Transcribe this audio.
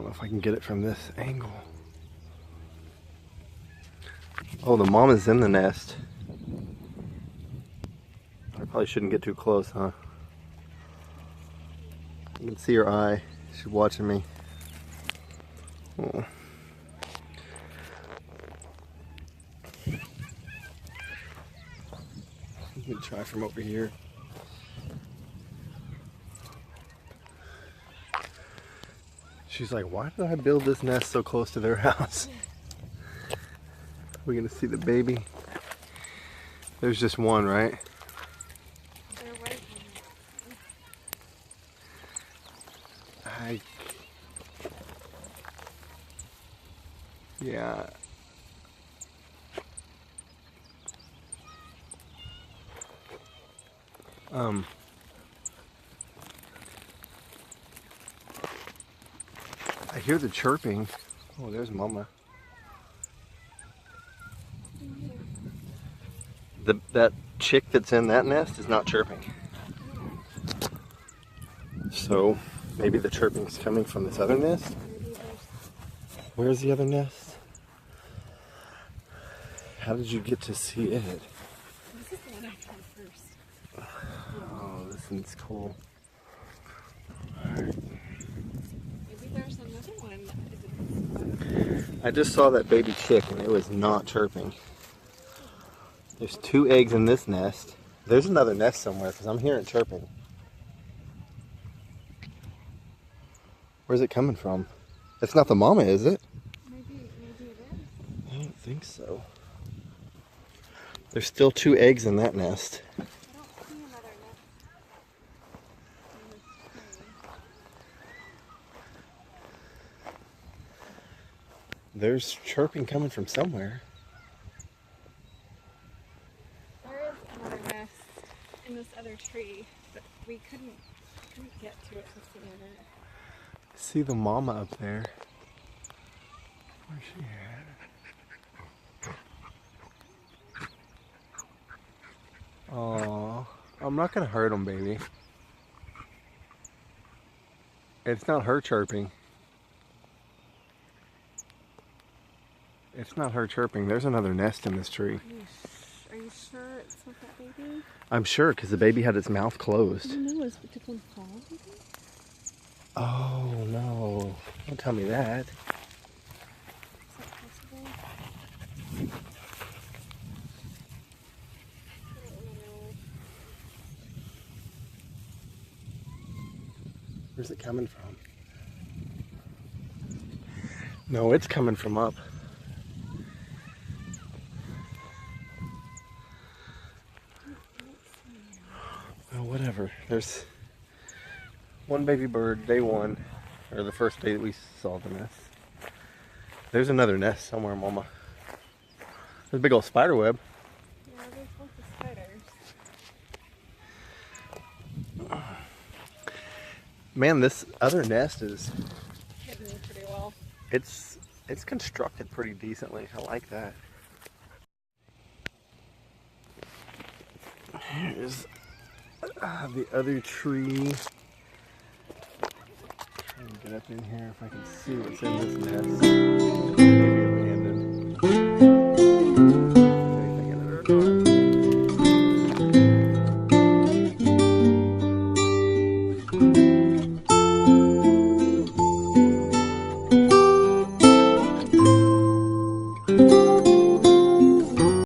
don't know if I can get it from this angle. Oh, the mom is in the nest. I probably shouldn't get too close, huh? You can see her eye. She's watching me. Oh. I'm gonna try from over here. She's like, why did I build this nest so close to their house? We're gonna see the baby. There's just one, right? They're right. Yeah. I hear the chirping. Oh, there's Mama. That chick that's in that nest is not chirping. So maybe the chirping's coming from this other nest? Where's the other nest? How did you get to see it? This is the one I found first. Oh, this one's cool. Maybe there's another one. I just saw that baby chick and it was not chirping. There's 2 eggs in this nest. There's another nest somewhere because I'm hearing chirping. Where's it coming from? It's not the mama, is it? Maybe it is. I don't think so. There's still 2 eggs in that nest. I don't see another nest. There's chirping coming from somewhere. There is another nest in this other tree, but we couldn't get to it to see it. See the mama up there. Where's she at? Oh, I'm not gonna hurt him, baby. It's not her chirping. It's not her chirping. There's another nest in this tree. Are you sure it's not that baby? I'm sure, because the baby had its mouth closed. I don't know, did one fall? Oh no! Don't tell me that. Is that possible? I don't know. Where's it coming from? No, it's coming from up. Oh, whatever. There's one baby bird, day 1, or the first day that we saw the nest. There's another nest somewhere, Mama. There's a big old spider web. Yeah, there's lots of spiders. Man, this other nest is Hidden pretty well. it's constructed pretty decently. I like that. Here's the other tree. Try and get up in here if I can see what's in this nest.